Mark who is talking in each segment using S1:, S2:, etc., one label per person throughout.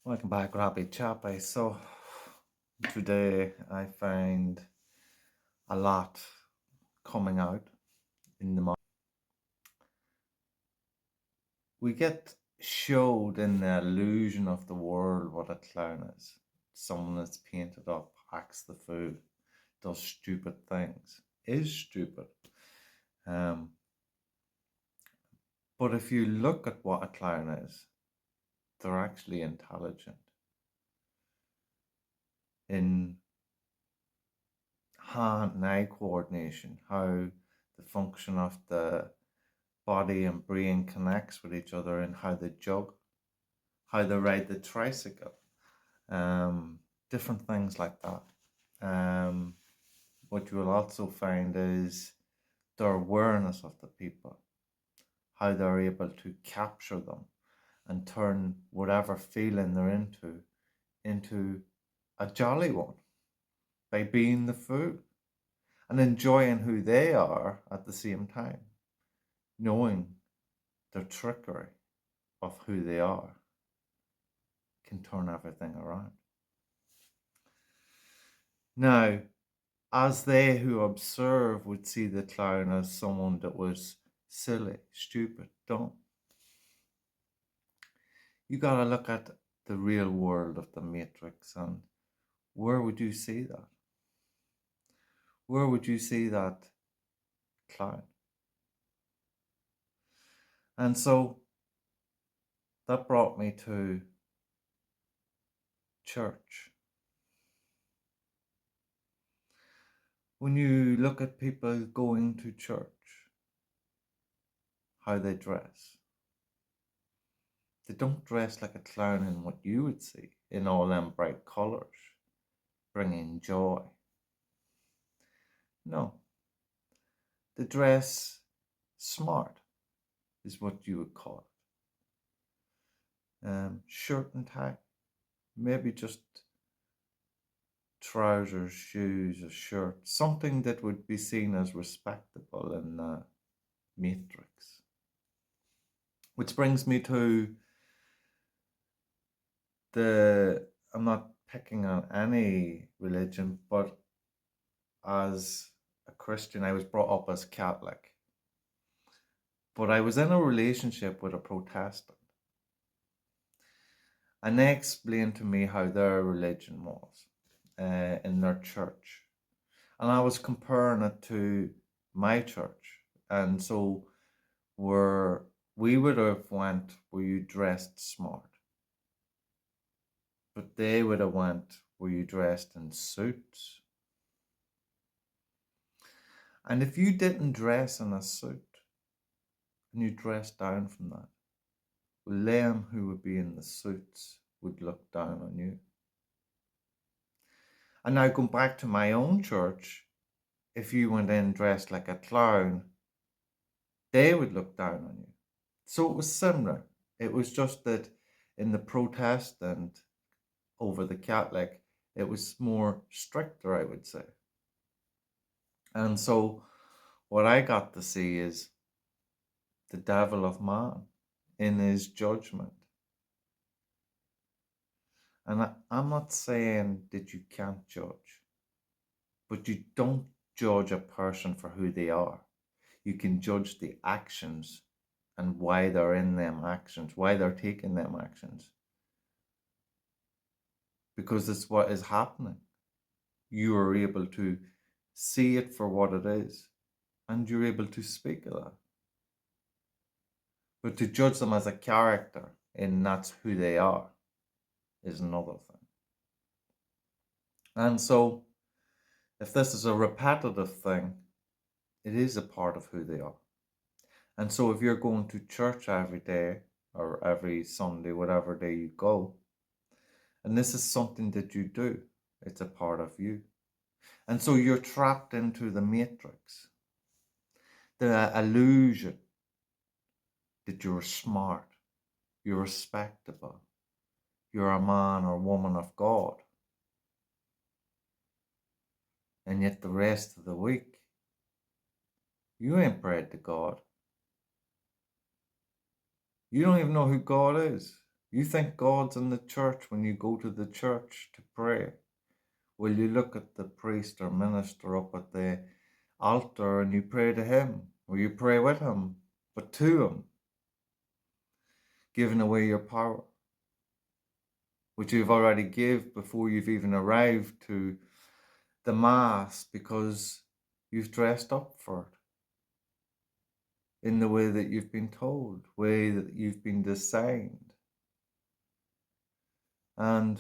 S1: Welcome back, Robbie Chappie. So today I find a lot coming out in the market. We get showed in the illusion of the world what a clown is. Someone that's painted up, acts the fool, does stupid things, is stupid. Um, but if you look at what a clown is, they're actually intelligent in hand and eye coordination, how the function of the body and brain connects with each other, and how they jog, how they ride the tricycle, different things like that. What you will also find is their awareness of the people, how they're able to capture them and turn whatever feeling they're into a jolly one by being the fool and enjoying who they are at the same time, knowing their trickery of who they are can turn everything around. Now, as they who observe would see the clown as someone that was silly, stupid, dumb, you gotta look at the real world of the Matrix, and where would you see that? Where would you see that clown? And so that brought me to church. When you look at people going to church, how they dress, they don't dress like a clown in what you would see in all them bright colours, bringing joy. No, they dress smart, is what you would call it. Shirt and tie, maybe just trousers, shoes, a shirt, something that would be seen as respectable in the Matrix. Which brings me to I'm not picking on any religion, but as a Christian, I was brought up as Catholic. But I was in a relationship with a Protestant. And they explained to me how their religion was in their church. And I was comparing it to my church. And so we would have went where you dressed smart. But they would have went where you dressed in suits. And if you didn't dress in a suit and you dressed down from that, well, them who would be in the suits would look down on you. And now going back to my own church, if you went in dressed like a clown, they would look down on you. So it was similar. It was just that in the Protestant over the Catholic, it was more stricter, I would say. And so what I got to see is the devil of man in his judgment. And I'm not saying that you can't judge, but you don't judge a person for who they are. You can judge the actions and why they're in them actions, why they're taking them actions. Because it's what is happening. You are able to see it for what it is, and you're able to speak of that. But to judge them as a character and that's who they are is another thing. And so, if this is a repetitive thing, it is a part of who they are. And so, if you're going to church every day or every Sunday, whatever day you go, and this is something that you do, it's a part of you. And so, you're trapped into the matrix, the illusion that you're smart, you're respectable, you're a man or woman of God. And yet the rest of the week, you ain't prayed to God. You don't even know who God is. You think God's in the church when you go to the church to pray. Will you look at the priest or minister up at the altar and you pray to him, or you pray with him, but to him, giving away your power, which you've already gave before you've even arrived to the Mass, because you've dressed up for it in the way that you've been told, way that you've been designed. And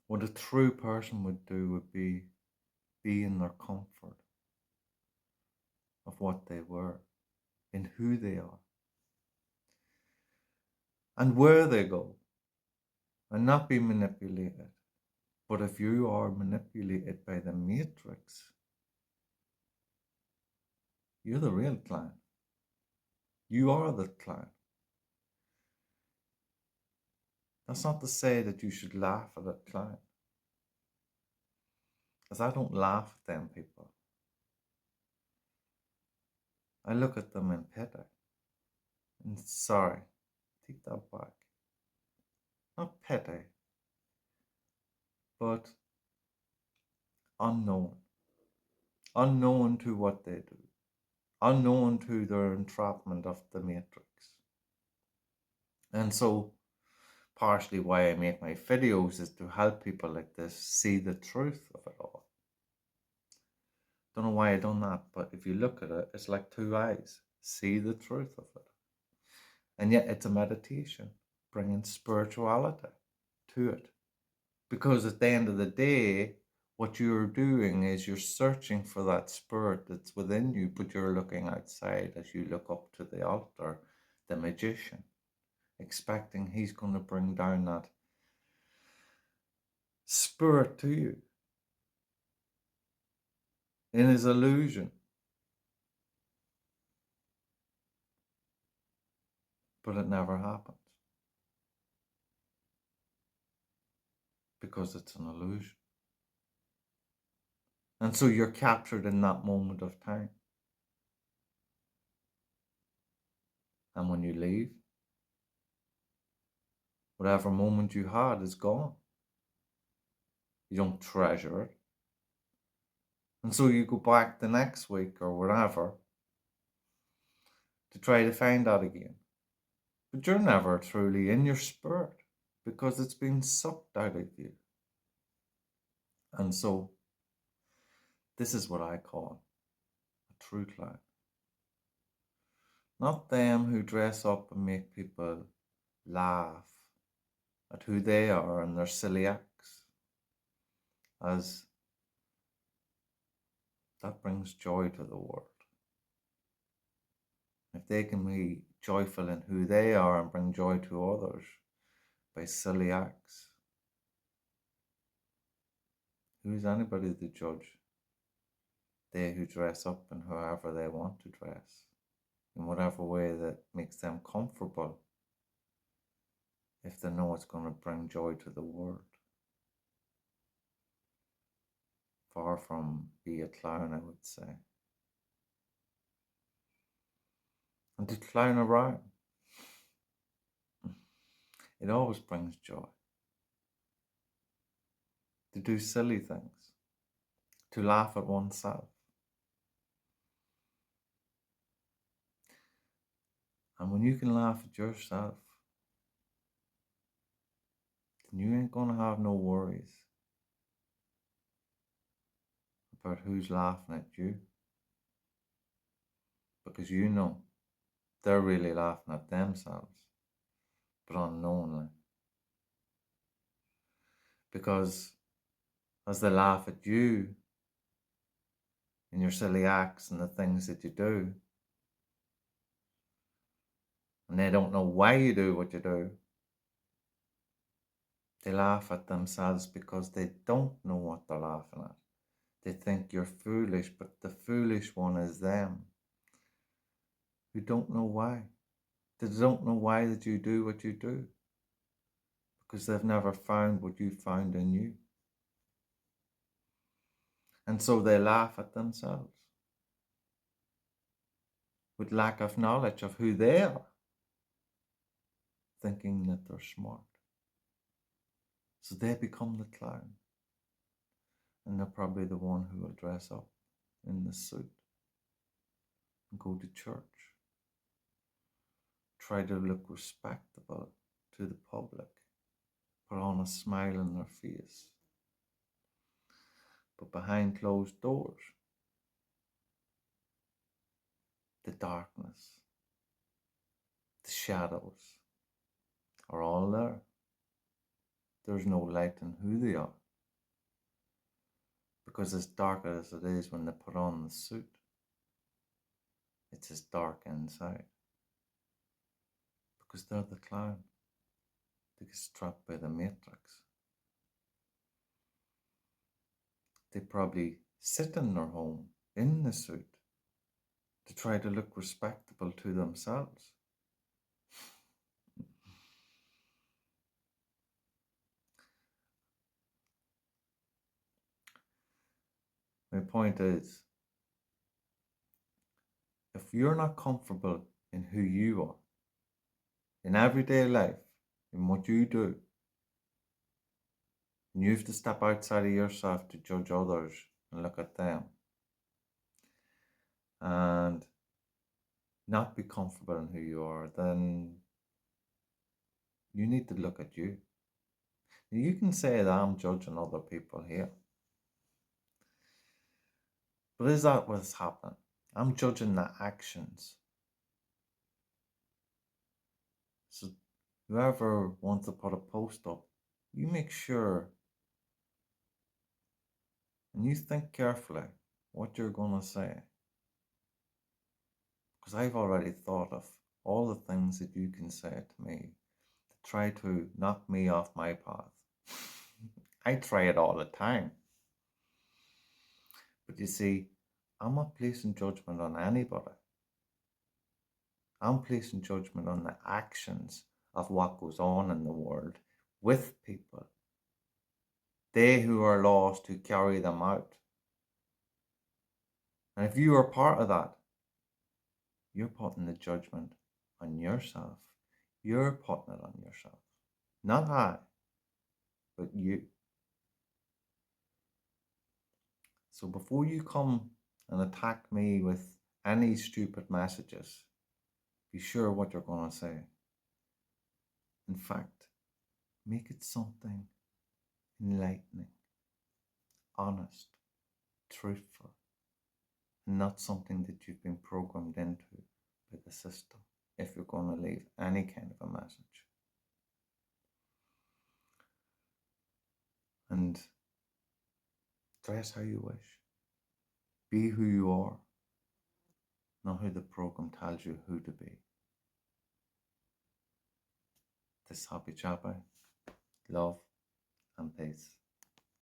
S1: what a true person would do would be in their comfort of what they were, in who they are, and where they go, and not be manipulated. But if you are manipulated by the matrix, you're the real clown. You are the clown. That's not to say that you should laugh at a clown, because I don't laugh at them people. I look at them in pity. And sorry, take that back. Not pity, but unknown. Unknown to what they do. Unknown to their entrapment of the matrix. And so, partially why I make my videos is to help people like this see the truth of it all. Don't know why I done that, but if you look at it, it's like two eyes. See the truth of it. And yet it's a meditation, bringing spirituality to it. Because at the end of the day, what you're doing is you're searching for that spirit that's within you, but you're looking outside as you look up to the altar, the magician, expecting he's going to bring down that spirit to you in his illusion. But it never happens. Because it's an illusion. And so you're captured in that moment of time. And when you leave, whatever moment you had is gone. You don't treasure it. And so you go back the next week or whatever to try to find that again. But you're never truly in your spirit because it's been sucked out of you. And so this is what I call a true clown. Not them who dress up and make people laugh at who they are and their silly acts, as that brings joy to the world. If they can be joyful in who they are and bring joy to others by silly acts, who is anybody to judge? They who dress up in however they want to dress, in whatever way that makes them comfortable, if they know it's going to bring joy to the world. Far from be a clown, I would say. And to clown around, it always brings joy. To do silly things, to laugh at oneself. And when you can laugh at yourself, then you ain't gonna have no worries about who's laughing at you. Because you know they're really laughing at themselves, but unknowingly. Because as they laugh at you in your silly acts and the things that you do, and they don't know why you do what you do, they laugh at themselves because they don't know what they're laughing at. They think you're foolish, but the foolish one is them, who don't know why. They don't know why that you do what you do, because they've never found what you found in you. And so they laugh at themselves with lack of knowledge of who they are, thinking that they're smart. So they become the clown. And they're probably the one who will dress up in the suit and go to church. Try to look respectable to the public. Put on a smile on their face. But behind closed doors, the darkness, the shadows are all there. There's no light in who they are. Because as dark as it is when they put on the suit, it's as dark inside. Because they're the clown. They get trapped by the matrix. They probably sit in their home in the suit to try to look respectable to themselves. My point is, if you're not comfortable in who you are, in everyday life, in what you do, and you have to step outside of yourself to judge others and look at them, and not be comfortable in who you are, then you need to look at you. You can say that I'm judging other people here. But is that what's happening? I'm judging the actions. So whoever wants to put a post up, you make sure and you think carefully what you're going to say. Because I've already thought of all the things that you can say to me to try to knock me off my path. I try it all the time. But you see, I'm not placing judgment on anybody. I'm placing judgment on the actions of what goes on in the world with people. They who are lost, who carry them out. And if you are part of that, you're putting the judgment on yourself. You're putting it on yourself. Not I, but you. So before you come and attack me with any stupid messages, be sure what you're going to say. In fact, make it something enlightening, honest, truthful, and not something that you've been programmed into by the system if you're going to leave any kind of a message. And dress how you wish. Be who you are, not who the program tells you who to be. This is Happy Chappy. Love and peace.